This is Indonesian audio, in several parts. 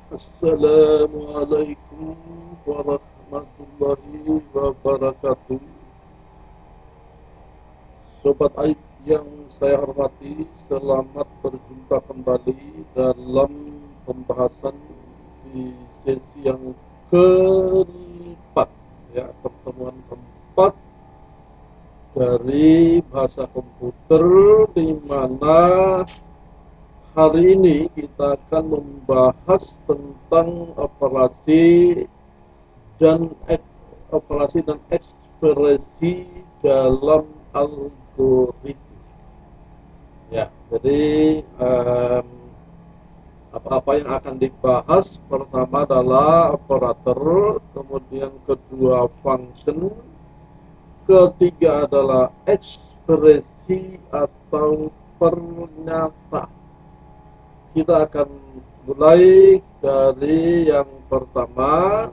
Assalamualaikum warahmatullahi wabarakatuh. Sobat Aib yang saya hormati, selamat berjumpa kembali dalam pembahasan di sesi yang keempat, ya, pertemuan keempat dari bahasa komputer, di mana hari ini kita akan membahas tentang dan operasi dan ekspresi dalam algoritma. Ya, jadi apa-apa yang akan dibahas pertama adalah operator, kemudian kedua function, ketiga adalah ekspresi atau pernyataan. Kita akan mulai dari yang pertama,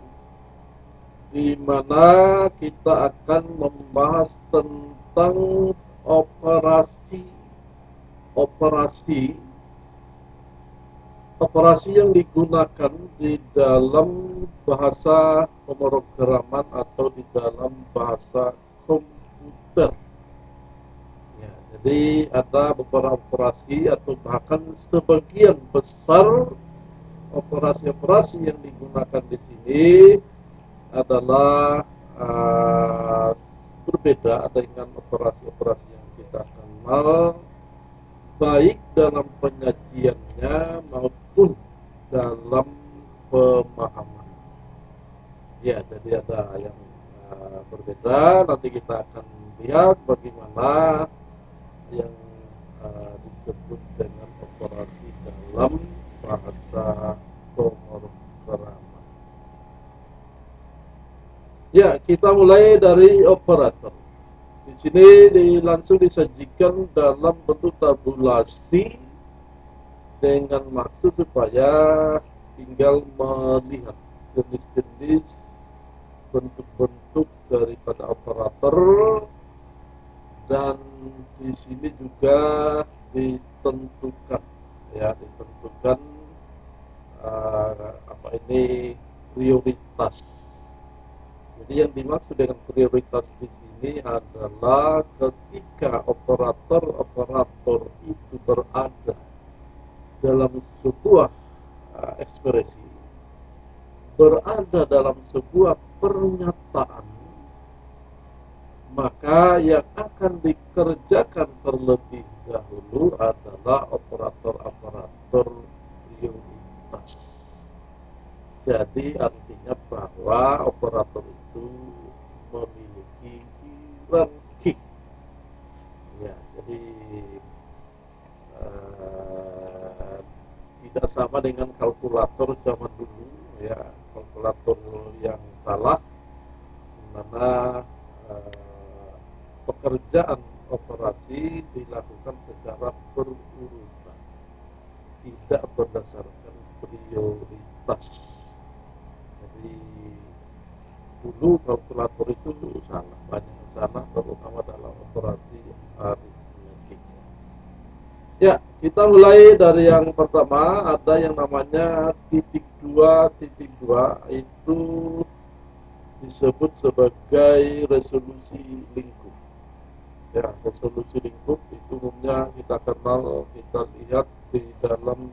di mana kita akan membahas tentang operasi operasi yang digunakan di dalam bahasa pemrograman atau di dalam bahasa komputer. Ya, jadi ada beberapa operasi atau bahkan sebagian besar operasi-operasi yang digunakan di sini adalah berbeda dengan operasi-operasi yang kita kenal, baik dalam penyajiannya maupun dalam pemahaman. Ya, jadi ada yang berbeda. Nanti kita akan lihat bagaimana yang disebut dengan operasi dalam bahasa pemrograman. Ya, kita mulai dari operator. Di sini langsung disajikan dalam bentuk tabulasi dengan maksud supaya tinggal melihat jenis-jenis bentuk-bentuk daripada operator, dan di sini juga ditentukan, ya, prioritas. Jadi yang dimaksud dengan prioritas di sini adalah ketika operator itu berada dalam sebuah ekspresi, berada dalam sebuah pernyataan, maka yang akan dikerjakan terlebih dahulu adalah operator prioritas. Jadi artinya bahwa operator itu memiliki hierarki. Ya, jadi tidak sama dengan kalkulator zaman dulu, ya, kalkulator yang salah, di mana pekerjaan operasi dilakukan secara berurutan, tidak berdasarkan prioritas. Jadi dulu kalkulator itu salah, banyak yang salah, terutama dalam operasi aritmetik. Ya, kita mulai dari yang pertama. Ada yang namanya titik dua, itu disebut sebagai resolusi lingkup. Ya, resolusi lingkup itu umumnya kita kenal, kita lihat di dalam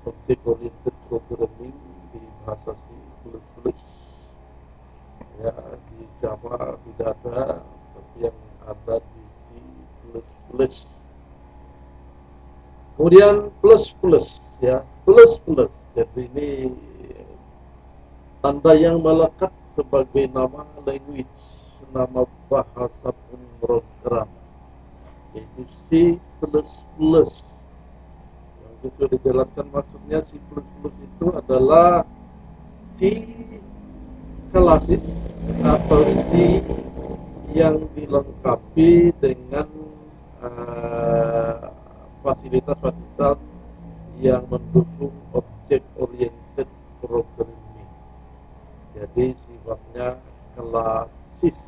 object oriented programming di bahasa C++. Ya, di Java tidak ada, tapi yang ada di C++. Kemudian plus, ya, plus. Jadi ini tanda yang melekat sebagai nama language, nama bahasa pemrograman, yaitu C++. Yang sudah dijelaskan maksudnya, C++ itu adalah C klasis atau C yang dilengkapi dengan fasilitas-fasilitas yang mendukung object oriented programming. Jadi sifatnya klasis.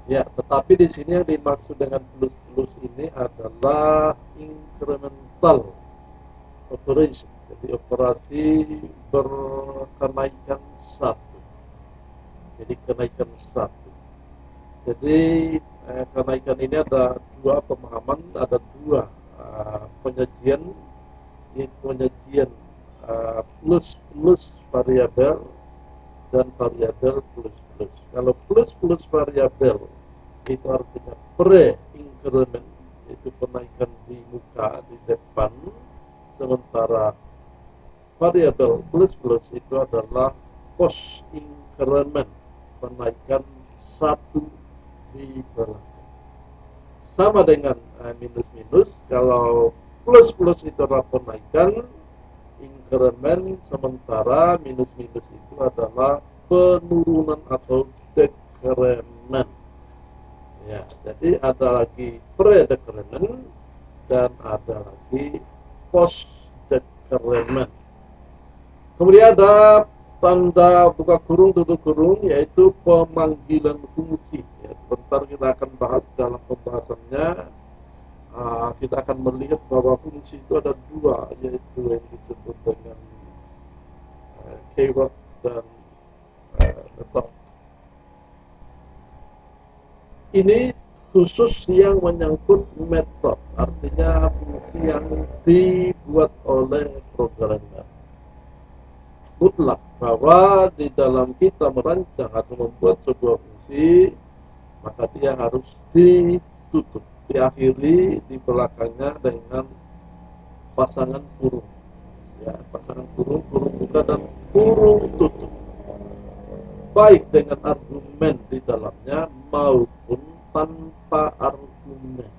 Ya, tetapi di sini yang dimaksud dengan plus ini adalah incremental operation. Jadi operasi berkenaikan satu. Jadi kenaikan satu. Jadi kenaikan ini ada dua pemahaman, ada dua penyajian, yaitu penyajian plus plus variabel dan variabel plus plus. Kalau plus plus variabel itu artinya pre-increment, itu kenaikan di muka di depan, sementara variabel plus plus itu adalah post increment, kenaikan satu di belakang. Sama dengan minus minus, kalau plus plus itu adalah kenaikan increment, sementara minus minus itu adalah penurunan atau decrement. Ya, jadi ada lagi pre-decrement dan ada lagi post-decrement. Kemudian ada tanda buka kurung tutup kurung, yaitu pemanggilan fungsi. Ya, sebentar kita akan bahas dalam pembahasannya. Kita akan melihat bahwa fungsi itu ada dua, yaitu yang disebut dengan keyword dan method. Ini khusus yang menyangkut metode, artinya fungsi yang dibuat oleh programmer. Mutlak bahwa di dalam kita merancang atau membuat sebuah fungsi, maka dia harus ditutup, diakhiri di belakangnya dengan pasangan kurung. Ya, pasangan kurung, kurung buka dan kurung tutup. Baik dengan argumen di dalamnya maupun tanpa argumen.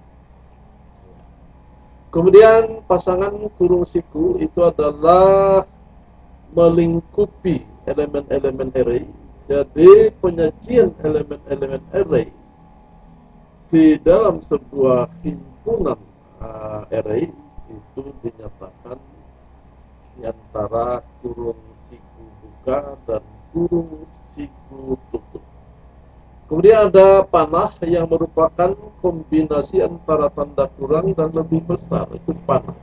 Kemudian pasangan kurung siku itu adalah melingkupi elemen-elemen array. Jadi penyajian elemen-elemen array di dalam sebuah himpunan array itu dinyatakan di antara kurung siku buka dan kurung siku tutup. Kemudian ada panah yang merupakan kombinasi antara tanda kurang dan lebih besar, itu panah.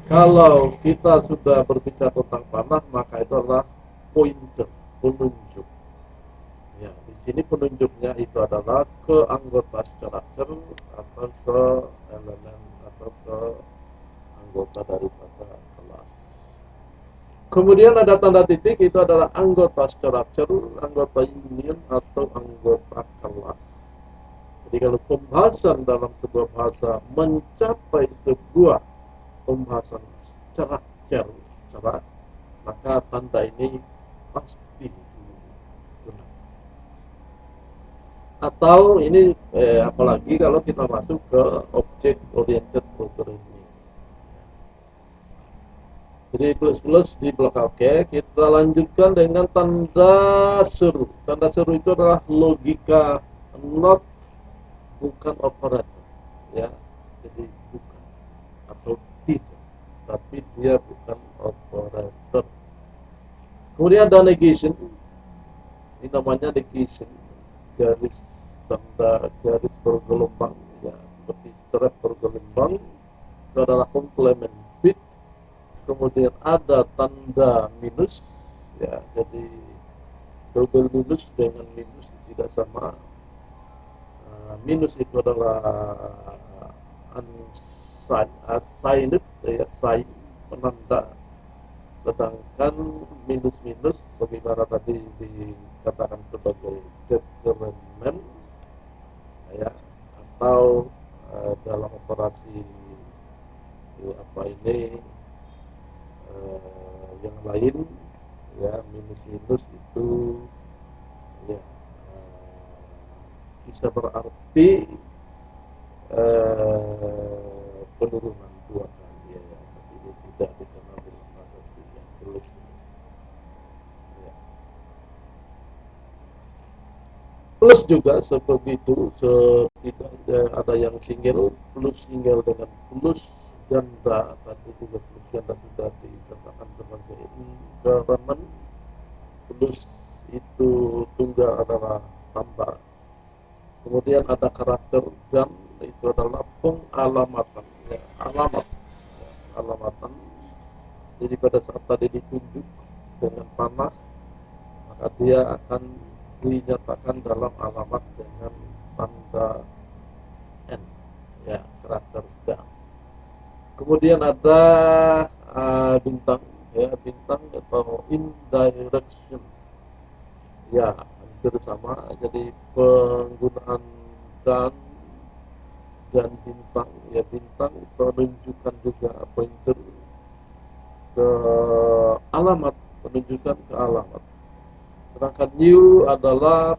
Kalau kita sudah berbicara tentang panah, maka itu adalah pointer, penunjuk. Ya, di sini penunjuknya itu adalah ke anggota struktur atau ke elemen atau ke anggota daripada kelas. Kemudian ada tanda titik, itu adalah anggota struktur, anggota union atau anggota kelas. Jadi kalau pembahasan dalam sebuah bahasa mencapai sebuah pembahasan struktur, maka tanda ini pasti benar. Atau ini apalagi kalau kita masuk ke object oriented programming. Jadi plus-plus di blok OK. Kita lanjutkan dengan tanda seru. Tanda seru itu adalah logika not, bukan operator. Ya, jadi bukan atau tidak, tapi dia bukan operator. Kemudian ada negation. Ini namanya negation. Garis tanda garis bergelombang, ya, seperti strap bergelombang. Itu adalah complement bit. Kemudian ada tanda minus, ya, jadi double minus dengan minus tidak sama. Minus itu adalah unsigned, ya, sign, penanda, sedangkan minus minus bagaimana tadi dikatakan sebagai decrement, ya, atau dalam operasi apa ini yang lain, ya, minus minus itu, ya, bisa berarti penurunan dua kali, ya, tapi ini tidak dikenal dengan bahasa yang tulis. Ya. Plus juga seperti itu, ada yang single, plus single dengan plus ganda, tadi juga plus ganda sudah dikatakan sebagai increment. Plus itu tunggal adalah tambah. Kemudian ada karakter dan itu adalah pengalamatan, ya, alamat, ya, alamatan. Jadi pada saat tadi ditunjuk dengan panah, maka dia akan dinyatakan dalam alamat dengan tanda N, ya, karakter sedang. Kemudian ada bintang, ya, bintang atau indirection, ya, hampir sama. Jadi penggunaan dan bintang, ya, bintang menunjukkan juga pointer ke alamat, menunjukkan ke alamat. Sedangkan new adalah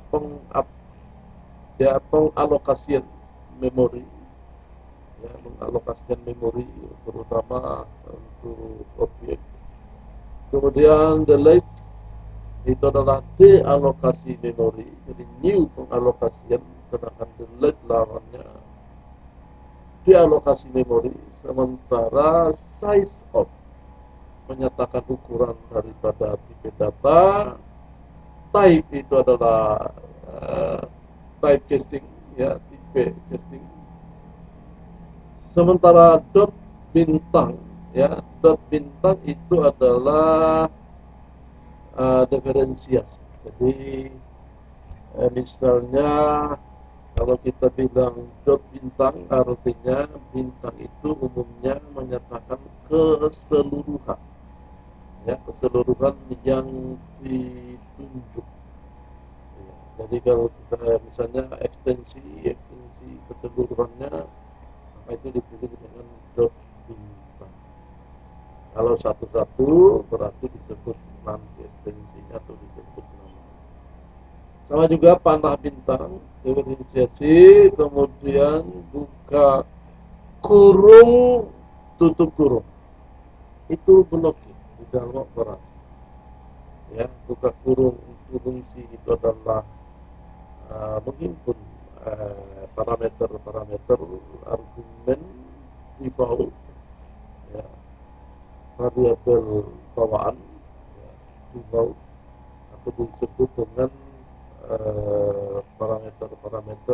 pengalokasian memori, ya, mengalokasikan memori terutama untuk objek. Kemudian delete itu adalah dealokasi memori, jadi new pengalokasian, sedangkan delete lawannya dealokasi memori. Sementara size of menyatakan ukuran daripada tipe data, type itu adalah type casting, ya, tipe casting. Sementara dot bintang, ya, dot bintang itu adalah diferensiasi. Jadi misalnya kalau kita bilang dot bintang, artinya bintang itu umumnya menyatakan keseluruhan, ya, keseluruhan yang ditunjuk. Ya, jadi kalau kita misalnya ekstensi keseluruhannya, maka itu ditulis dengan dot bintang. Kalau satu-satu berarti disebut nanti ekstensinya atau disebut nama. Sama juga panah bintang, diferensiasi, kemudian buka kurung, tutup kurung. Itu blocking di dalam operasi. Ya, buka kurung fungsi itu adalah menghimpun parameter argumen default, ya, variabel bawaan, ya, default, atau disebut dengan parameter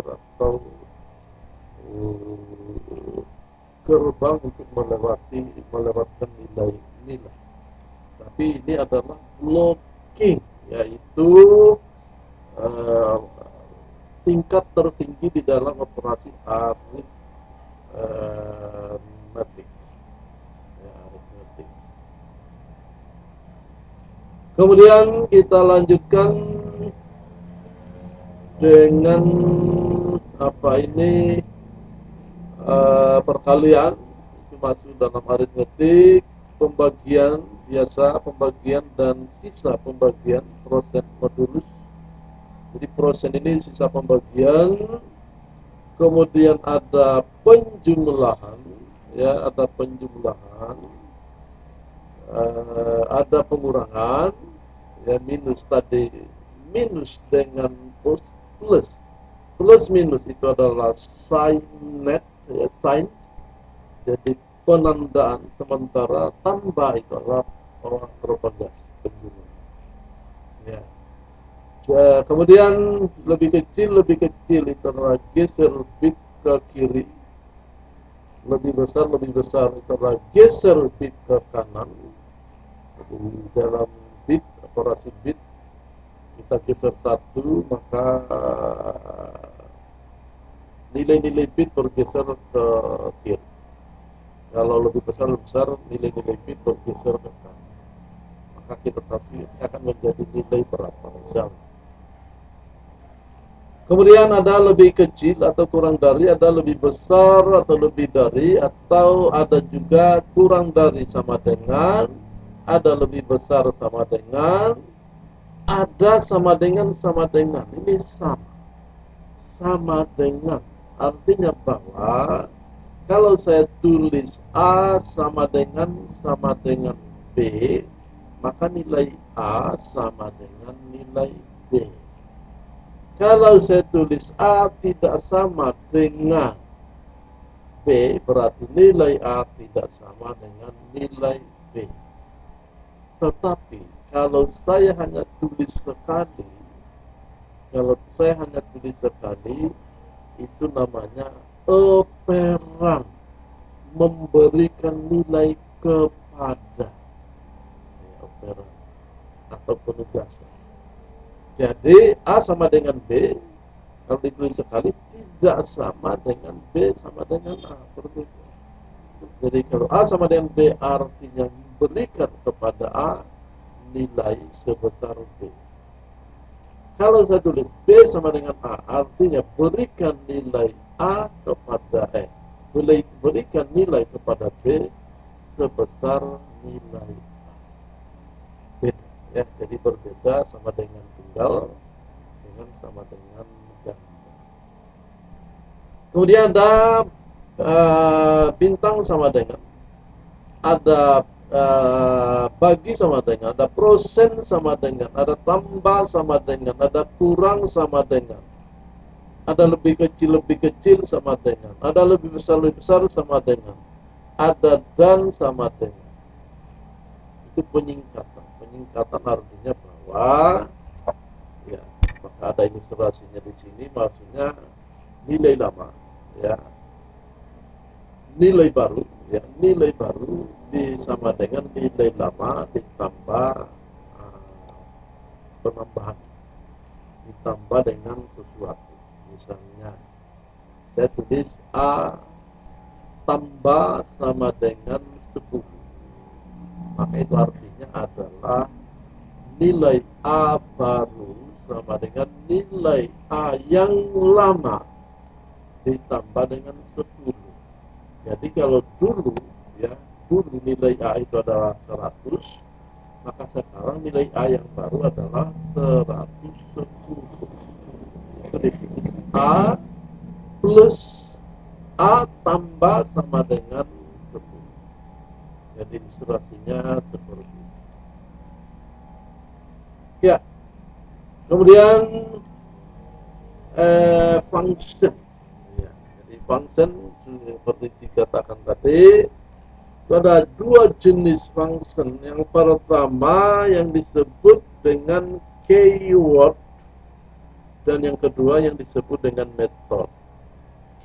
atau gerbang untuk melewatkan nilai-nilai. Tapi ini adalah blocking, yaitu tingkat tertinggi di dalam operasi aritmetik. Ya, aritmetik. Kemudian kita lanjutkan dengan perkalian, itu masuk dalam aritmetik, pembagian biasa, pembagian dan sisa pembagian, prosen modulus. Jadi prosen ini sisa pembagian. Kemudian ada penjumlahan, ya, ada penjumlahan, ada pengurangan, ya, minus tadi, minus dengan plus. Plus minus itu adalah sign net, ya, sign, jadi penandaan. Sementara tambah itu adalah propagasi, penjumlahan, ya. Kemudian lebih kecil itu adalah geser bit ke kiri, lebih besar itu adalah geser bit ke kanan. Jadi dalam bit, operasi bit, kita geser satu, maka nilai-nilai bit bergeser ke kiri. Kalau lebih besar nilai-nilai bit bergeser ke kanan, maka kita akan menjadi nilai berapa misalnya. Kemudian ada lebih kecil atau kurang dari, ada lebih besar atau lebih dari, atau ada juga kurang dari sama dengan, ada lebih besar sama dengan, ada sama dengan sama dengan. Ini sama dengan, artinya bahwa kalau saya tulis A sama dengan B, maka nilai A sama dengan nilai B. Kalau saya tulis A tidak sama dengan B, berarti nilai A tidak sama dengan nilai B. Tetapi kalau saya hanya tulis sekali, itu namanya operan, memberikan nilai kepada. pemrograman atau penugasan. Jadi A sama dengan B kalau ditulis sekali tidak sama dengan B sama dengan A, berbeda. Jadi kalau A sama dengan B artinya memberikan kepada A nilai sebesar B. Kalau saya tulis B sama dengan A artinya berikan nilai A kepada berikan nilai kepada B sebesar nilai A. Beda, ya. Jadi berbeda sama dengan tunggal dengan sama dengan ganda. Kemudian ada bintang sama dengan, ada bagi sama dengan, ada persen sama dengan, ada tambah sama dengan, ada kurang sama dengan, ada lebih kecil sama dengan, ada lebih besar sama dengan, ada dan sama dengan. Itu penyingkatan. Penyingkatan artinya bahwa ya, maka ada ilustrasinya di sini, maksudnya nilai lama, ya, nilai baru, ya, nilai baru sama dengan nilai lama ditambah penambahan, ditambah dengan sesuatu. Misalnya saya tulis A tambah sama dengan 10, maka itu artinya adalah nilai A baru sama dengan nilai A yang lama ditambah dengan 10. Jadi kalau dulu, ya, dulu nilai A itu adalah 100, maka sekarang nilai A yang baru adalah 110. Itu definisi A plus A tambah sama dengan 10. Jadi ilustrasinya seperti itu. Ya, kemudian function. Ya, jadi function seperti dikatakan tadi, itu ada dua jenis function. Yang pertama yang disebut dengan keyword dan yang kedua yang disebut dengan method.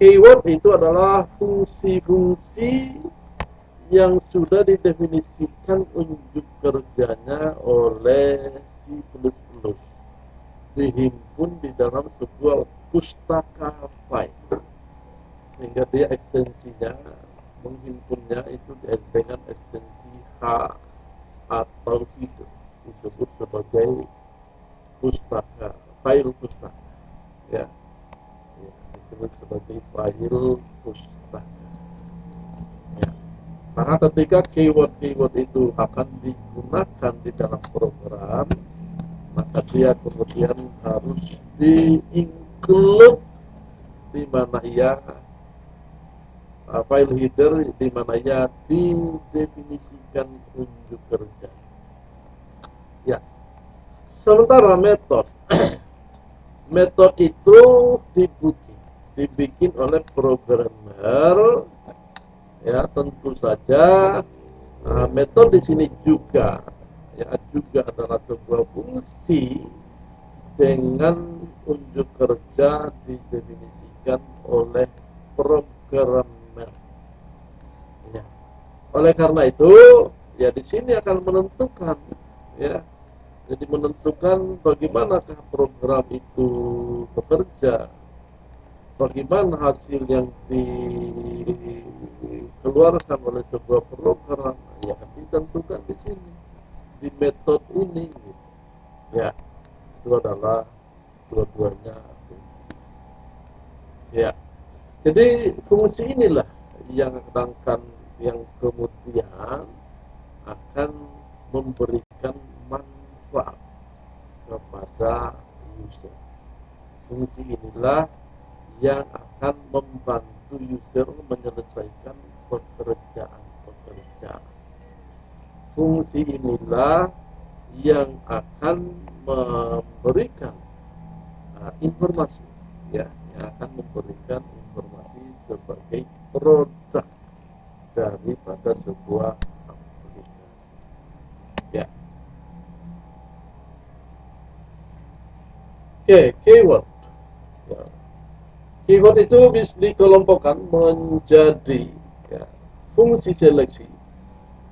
Keyword itu adalah fungsi-fungsi yang sudah didefinisikan unjuk kerjanya oleh si plus-plus, dihimpun di dalam sebuah pustaka file, sehingga dia ekstensinya menghimpunnya itu dengan ekstensi H atau itu disebut sebagai pustaka, file pustaka, ya, disebut sebagai file pustaka. Ya. Maka ketika keyword-keyword itu akan digunakan di dalam program, maka dia kemudian harus di-include di mana ia file header, di mana ia didefinisikan unjuk kerja. Ya. Sementara metode metode itu dibikin oleh programmer, ya, tentu saja. Metode di sini juga, ya, juga adalah sebuah fungsi dengan unjuk kerja didefinisikan oleh programmer. Ya. Oleh karena itu, ya, di sini akan menentukan, ya, jadi menentukan bagaimanakah program itu bekerja, bagaimana hasil yang dikeluarkan oleh sebuah program, ya, ditentukan di sini, di metode ini. Ya, itu adalah dua-duanya fungsi. Ya, jadi fungsi inilah yang kemudian akan memberikan manfaat kepada user. Fungsi inilah yang akan membantu user menyelesaikan pekerjaan-pekerjaan. Fungsi inilah yang akan memberikan informasi, ya, yang akan memberikan informasi sebagai produk daripada sebuah aplikasi. Ya. Oke, keyword. Ya. Keyword itu bisa dikelompokkan menjadi, ya, fungsi seleksi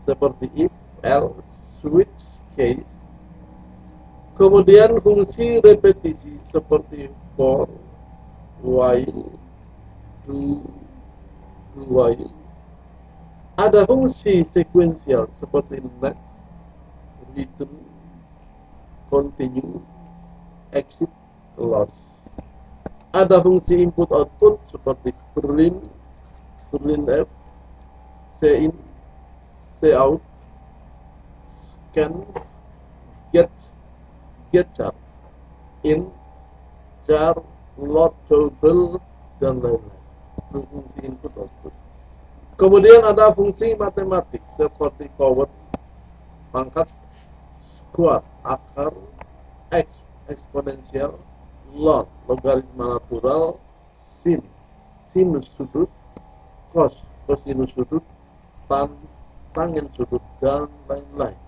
seperti if, else, switch, case. Kemudian fungsi repetisi seperti for, while, do, do while. Ada fungsi sekuensial seperti next, return, continue, exit, close. Ada fungsi input output seperti print, printf, in, out, scan, get, char, in, char, load, toggle, dan lain-lain. Itu fungsi input output. Kemudian ada fungsi matematik seperti forward, pangkat, square, akar, x, eksponensial, log, logaritma natural, sin, sinus sudut, cos, kosinus sudut, tan, tangent sudut, dan lain-lain.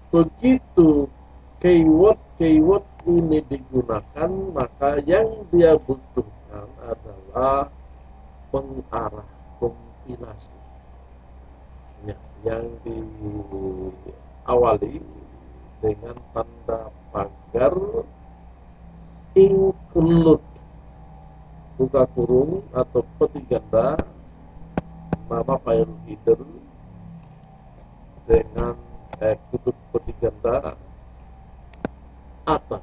Begitu keyword ini digunakan, maka yang dia butuhkan adalah pengarah kompilasi, ya, yang diawali dengan tanda pagar include, buka kurung atau peti ganda, nama file header dengan tutup peti ganda atau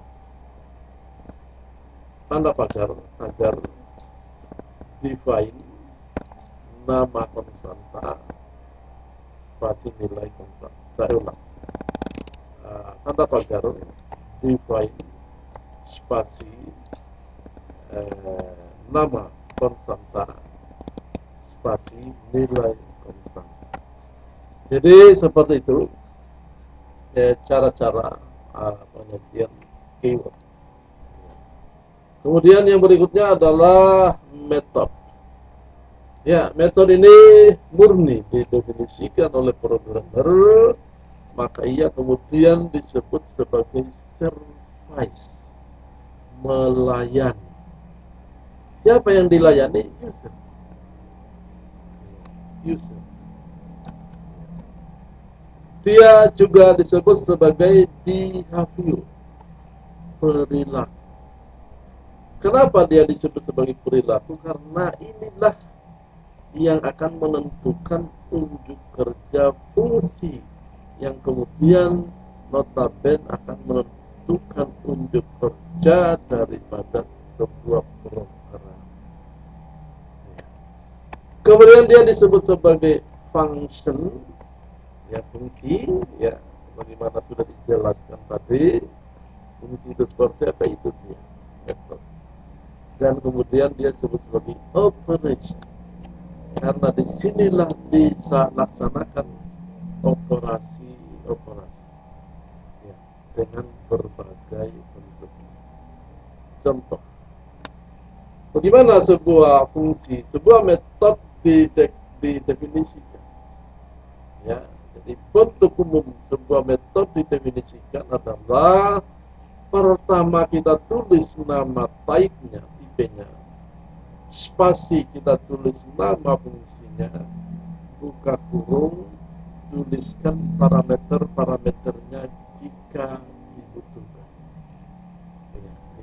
tanda pagar agar define nama konstanta spasi nilai konstanta. Saya ulang, tanda pagar define spasi nama konstanta spasi nilai konstanta. Jadi seperti itu cara-cara penyajian keyword. Kemudian yang berikutnya adalah metode. Ya, metode ini murni didefinisikan oleh programmer, maka ia kemudian disebut sebagai service, melayani. Siapa yang dilayani? User. Dia juga disebut sebagai behavior, perilaku. Kenapa dia disebut sebagai perilaku? Karena inilah yang akan menentukan unjuk kerja fungsi yang kemudian notabene akan menentukan unjuk kerja daripada sebuah program. Kemudian dia disebut sebagai function, ya, fungsi, ya, bagaimana sudah dijelaskan tadi. Fungsi itu seperti apa, itu dia metode. Dan kemudian dia disebut sebagai operation, karena disinilah dilaksanakan operasi-operasi, ya, dengan berbagai bentuk. Contoh, bagaimana sebuah fungsi, sebuah metode didefinisikan, ya. Jadi bentuk umum sebuah metode didefinisikan adalah pertama kita tulis nama type-nya, tipe-nya, spasi kita tulis nama fungsinya, buka kurung, tuliskan parameternya jika dibutuhkan.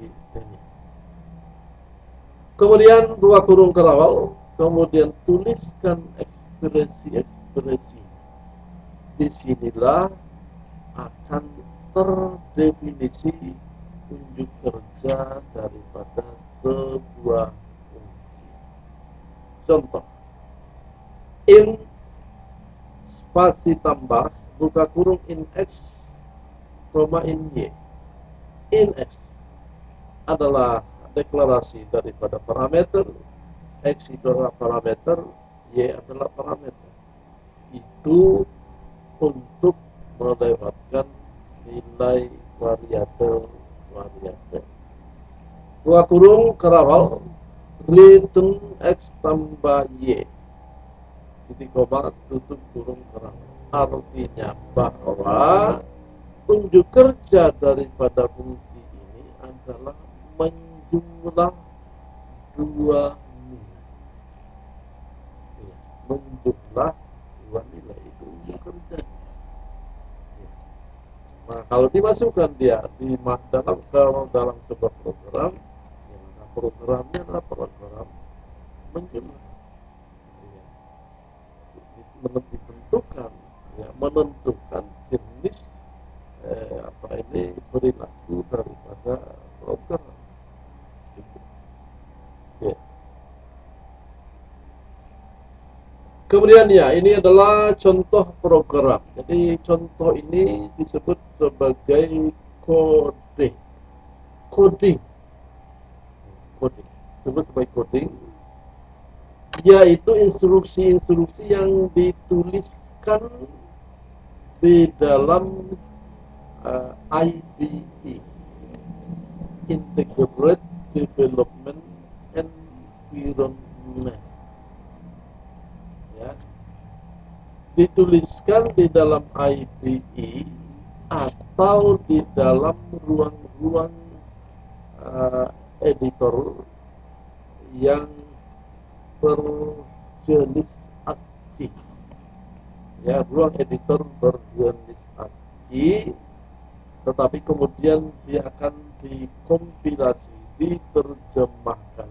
Ini. Kemudian dua kurung kerawal, kemudian tuliskan ekspresi-ekspresi. Disinilah akan terdefinisi unjuk kerja daripada sebuah fungsi. Contoh, in spasi tambah, buka kurung, in x, in y. In x adalah deklarasi daripada parameter, x itu adalah parameter, y adalah parameter. Itu untuk melewatkan nilai variabel. Dua kurung kerawal, return x tambah y, titik koma, tutup kurung kerawal. Artinya bahwa unjuk kerja daripada fungsi ini adalah menjumlah dua nilai. Menjumlah dua nilai itu unjuk kerja. Nah, kalau dimasukkan dia dalam sebuah program, ya, maka programnya adalah program menjemah, ya, menentukan jenis perilaku daripada program. Gitu. Ya. Kemudian ya, ini adalah contoh program. Jadi contoh ini disebut sebagai kode, coding, coding. Disebut sebagai coding, yaitu instruksi-instruksi yang dituliskan di dalam IDE, Integrated Development Environment. Ya, dituliskan di dalam IDE atau di dalam ruang-ruang editor yang berjenis ASCII. Ya, ruang editor berjenis ASCII, tetapi kemudian dia akan dikompilasi, diterjemahkan,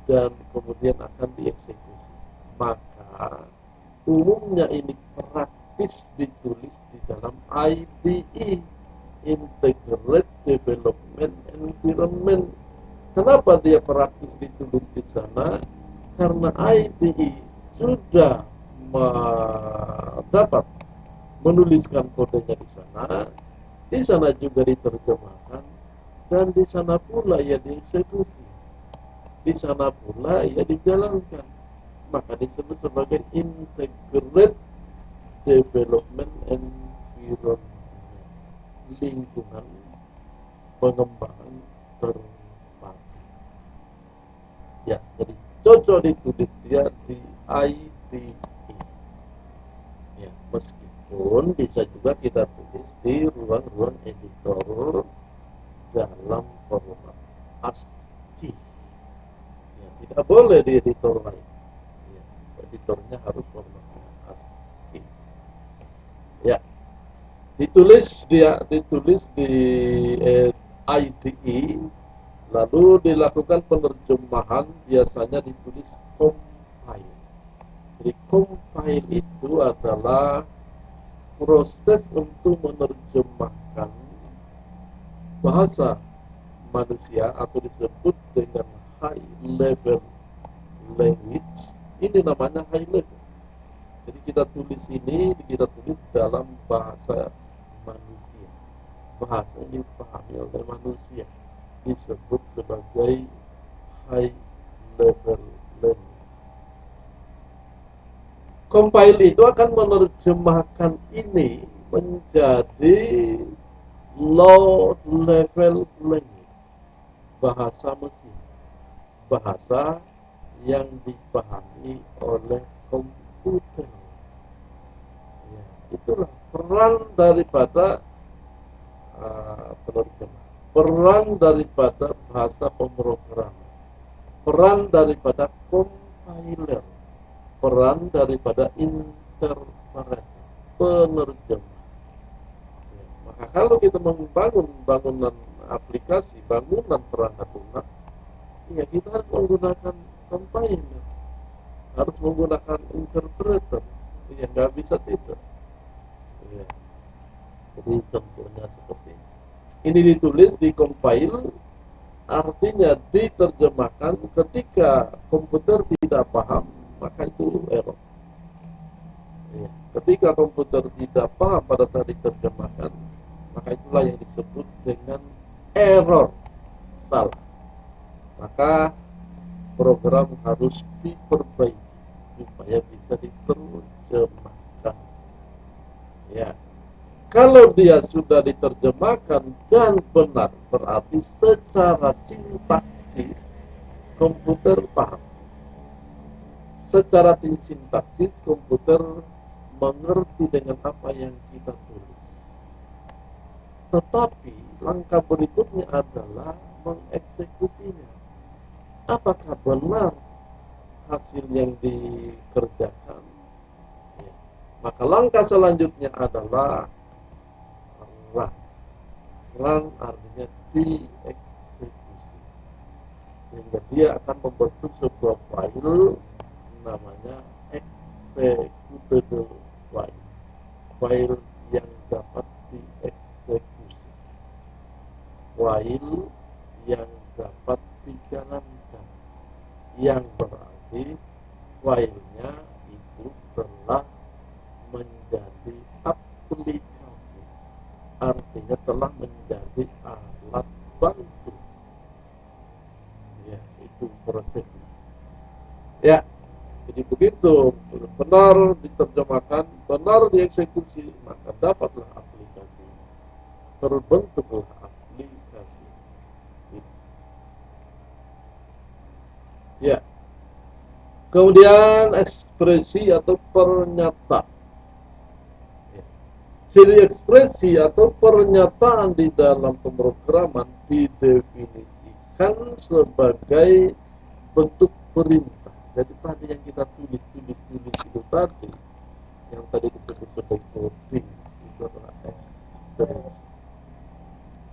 dan kemudian akan dieksekusi. Maka umumnya ini praktis ditulis di dalam IDE, Integrated Development Environment. Kenapa dia praktis ditulis di sana? Karena IDE sudah dapat menuliskan kodenya di sana juga diterjemahkan, dan di sana pula ia dieksekusi, di sana pula ia dijalankan. Maka disebut sebagai Integrated Development Environment, lingkungan pengembangan terpadu. Ya, jadi cocok ditulis dia di IDE. Ya, meskipun bisa juga kita tulis di ruang-ruang editor dalam format ASCII. Ya, tidak boleh di editor lain. Ya, editornya harus formatnya ASCII. Ya, ditulis di IDE, lalu dilakukan penerjemahan, biasanya ditulis compile. Jadi compile itu adalah proses untuk menerjemahkan bahasa manusia atau disebut dengan high level language. Ini namanya high level. Jadi kita tulis dalam bahasa manusia, bahasa yang dipahami oleh manusia, disebut sebagai high level language. Compile itu akan menerjemahkan ini menjadi low level language, bahasa mesin, bahasa yang dipahami oleh komputer. Ya, itulah peran daripada penerjemah, peran daripada bahasa pemrograman, peran daripada compiler, peran daripada interpreter, penerjemah. Ya, maka kalau kita membangun bangunan aplikasi, bangunan perangkat lunak, ya kita harus menggunakan compiler, harus menggunakan interpreter. Ya, nggak bisa tidak. Ya, jadi contohnya seperti ini. Ini ditulis, compile, artinya diterjemahkan. Ketika komputer tidak paham, maka itu error. Ya, ketika komputer tidak paham pada saat diterjemahkan, maka itulah yang disebut dengan error, salah. Maka program harus diperbaiki supaya bisa diterjemahkan. Ya, kalau dia sudah diterjemahkan dan benar, berarti secara sintaksis komputer paham. Secara sintaksis komputer mengerti dengan apa yang kita tulis. Tetapi langkah berikutnya adalah mengeksekusinya. Apakah benar hasil yang dikerjakan? Ya. Maka langkah selanjutnya adalah run. Run artinya dieksekusi, sehingga dia akan membentuk sebuah file namanya executable file, file yang dapat dieksekusi, file yang dapat dijalankan, yang berarti filenya itu telah menjadi aplikasi, artinya telah menjadi alat bantu. Ya, itu prosesnya. Ya, jadi begitu benar diterjemahkan, benar dieksekusi, maka dapatlah aplikasi, terbentuklah aplikasi. Ya, kemudian ekspresi atau pernyataan. Ya. Jadi ekspresi atau pernyataan di dalam pemrograman didefinisikan sebagai bentuk perintah. Jadi tadi yang kita tulis itu tadi, yang tadi disebut sebagai coding, itu adalah ekspresi,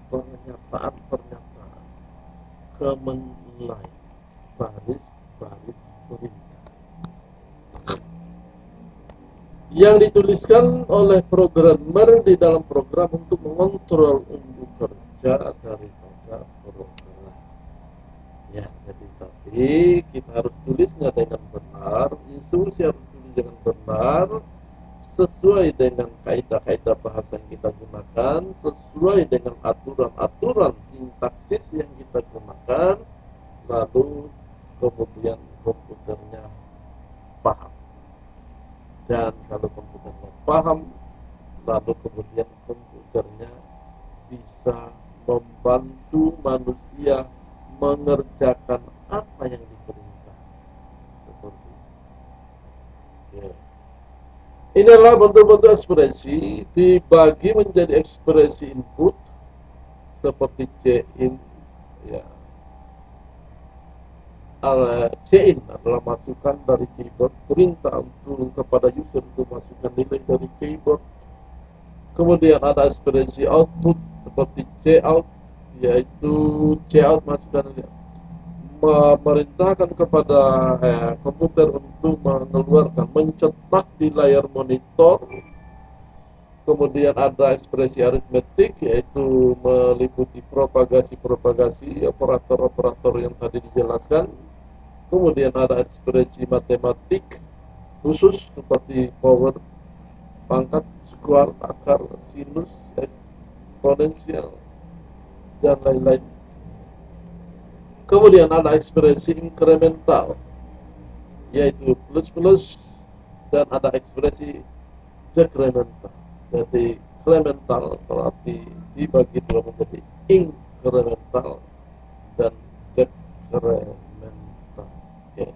pernyataan, command line, baris perintah yang dituliskan oleh programmer di dalam program untuk mengontrol unjuk kerja daripada program. Ya, jadi tapi kita harus tulisnya dengan benar, instruksi harus tulis dengan benar, sesuai dengan kaidah-kaidah bahasa yang kita gunakan, sesuai dengan aturan-aturan sintaksis yang kita gunakan, lalu kemudian komputernya paham. Dan kalau komputernya paham, lalu kemudian komputernya bisa membantu manusia mengerjakan apa yang diperintah. Seperti itu. Ya. Inilah bentuk-bentuk ekspresi dibagi menjadi ekspresi input seperti cin, ya. Cin adalah masukan dari keyboard, perintah untuk kepada user untuk masukkan nilai dari keyboard. Kemudian ada ekspresi output seperti cout, yaitu cout masukan memerintahkan kepada komputer untuk mengeluarkan, mencetak di layar monitor. Kemudian ada ekspresi aritmetik, yaitu meliputi propagasi operator-operator yang tadi dijelaskan. Kemudian ada ekspresi matematik khusus seperti power, pangkat, square, akar, sinus, eksponensial, dan lain-lain. Kemudian ada ekspresi inkremental, yaitu plus-plus, dan ada ekspresi dekremental. Jadi incremental berarti dibagi dua menjadi incremental dan decremental. Okay.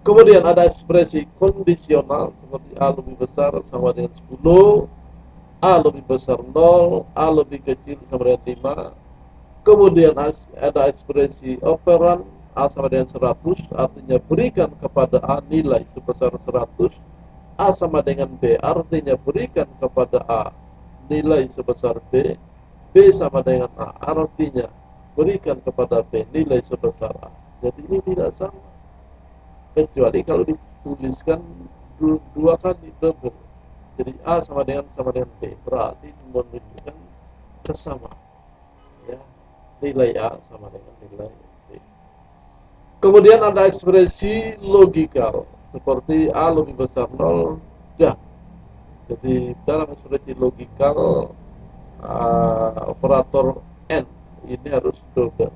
Kemudian ada ekspresi kondisional seperti A lebih besar sama dengan 10, A lebih besar 0, A lebih kecil sama dengan 5. Kemudian ada ekspresi operan A sama dengan 100, artinya berikan kepada A nilai sebesar 100. A sama dengan B, artinya berikan kepada A nilai sebesar B. B sama dengan A, artinya berikan kepada B nilai sebesar A. Jadi ini tidak sama, kecuali kalau dituliskan dua kali double. Jadi A sama dengan B, berarti menunjukkan kesamaan, ya, nilai A sama dengan nilai B. Kemudian ada ekspresi logikal seperti A lebih besar 0 dan. Jadi dalam ekspresi logikal operator N ini harus double,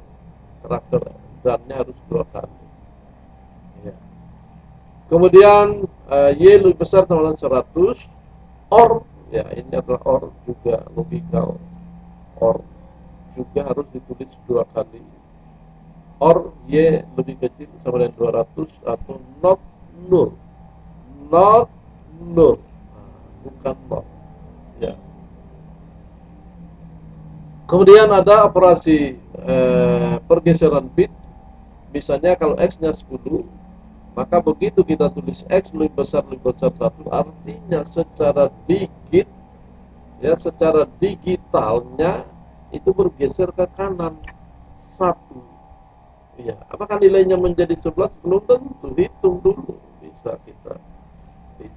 karakter dan-nya harus dua kali. Ya. Kemudian Y lebih besar sama dengan 100, OR, ya ini adalah OR juga logikal, OR juga harus ditulis dua kali. OR Y lebih kecil sama dengan 200 atau not null, not null, bukan not, ya. Kemudian ada operasi pergeseran bit. Misalnya kalau X-nya 10, maka begitu kita tulis X lebih besar 1, artinya secara digit ya secara digitalnya itu bergeser ke kanan satu. Ya, apakah nilainya menjadi 11? Belum tentu, hitung dulu bisa kita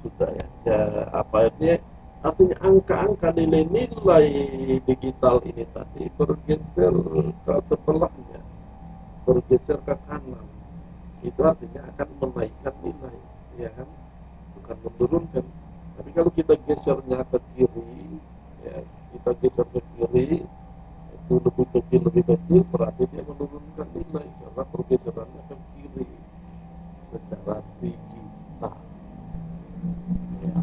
sudah ya. Ya apa artinya angka-angka nilai-nilai digital ini tadi bergeser ke sebelahnya, bergeser ke kanan. Itu artinya akan menaikkan nilai, ya kan? Bukan menurunkan. Tapi kalau kita gesernya ke kiri, ya, kita geser ke kiri, itu lebih kecil, berarti dia menurunkan nilai karena pergeserannya ke kiri secara digital. Ya.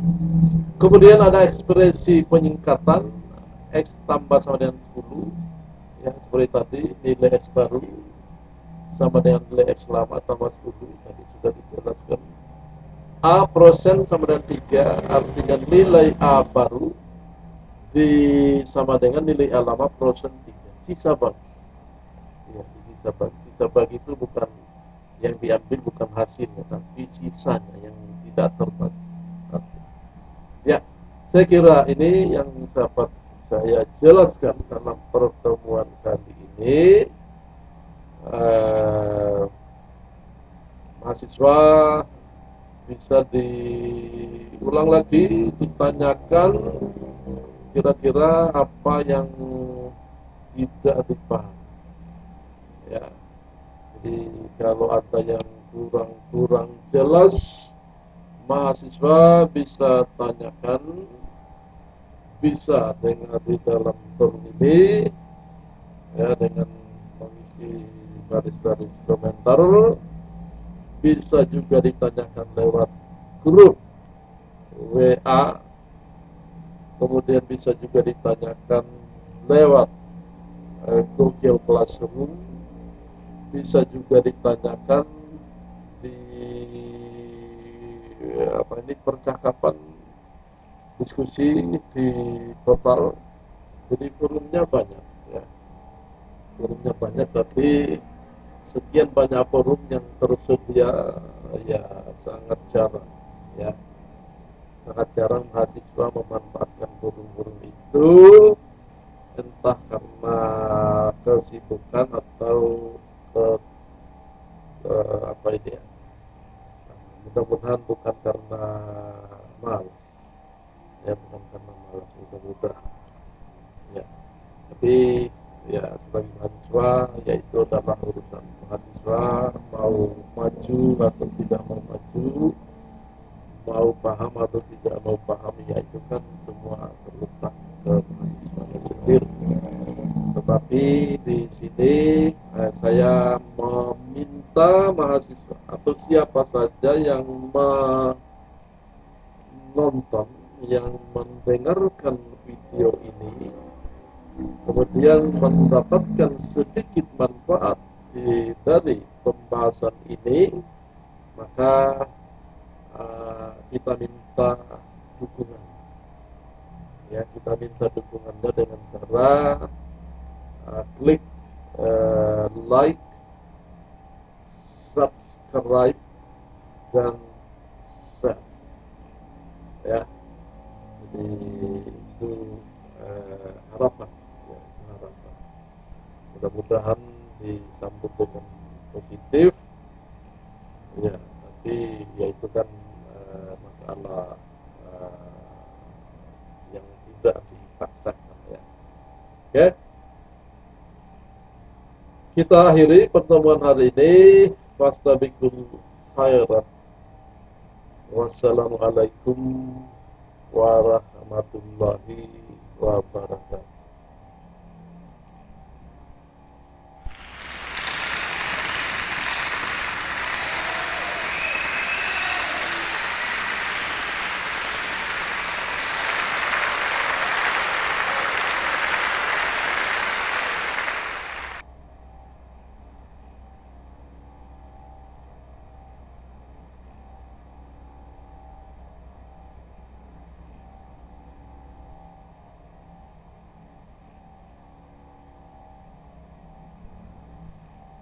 Kemudian ada ekspresi penyingkatan X tambah sama dengan 10, ya seperti tadi nilai X baru sama dengan nilai X lama tambah 10, tadi sudah dijelaskan. A persen sama dengan 3, artinya nilai A baru sama dengan nilai A lama persen 3, sisa bagi. Ya, sisa bagi. Sisa bagi itu bukan yang diambil, bukan hasilnya, tapi sisanya yang tidak terbagi. Ya, saya kira ini yang dapat saya jelaskan dalam pertemuan kali ini. Eh, Mahasiswa bisa diulang lagi, ditanyakan kira-kira apa yang tidak dipahami. Ya, jadi kalau ada yang kurang jelas, mahasiswa bisa tanyakan, bisa dengan di dalam forum ini, ya dengan mengisi baris-baris komentar, bisa juga ditanyakan lewat grup WA, kemudian bisa juga ditanyakan lewat Google Classroom, bisa juga ditanyakan di percakapan diskusi di portal. Jadi forumnya banyak, ya forumnya banyak, tapi sekian banyak forum yang tersedia, ya sangat jarang, ya sangat jarang mahasiswa memanfaatkan forum-forum itu, entah karena kesibukan atau ke, apa ini ya, mudah-mudahan bukan karena malas, ya bukan karena malas, mudah-mudahan, ya tapi ya sebagai mahasiswa ya itu adalah urusan mahasiswa, mau maju atau tidak mau maju, mau paham atau tidak mau paham, ya itu kan semua terletak ke mahasiswa sendiri. Tetapi di sini saya meminta mahasiswa atau siapa saja yang menonton, yang mendengarkan video ini, kemudian mendapatkan sedikit manfaat dari pembahasan ini, maka kita minta dukungan, ya kita minta dukungannya dengan cara klik like, subscribe, dan share, ya jadi itu harapan, ya itu harapan, mudah-mudahan disambut dengan positif, ya tapi ya itu kan masalah yang tidak dipaksakan, ya oke. Kita akhiri pertemuan hari ini. Fastabiqul khairat. Wassalamualaikum warahmatullahi wabarakatuh.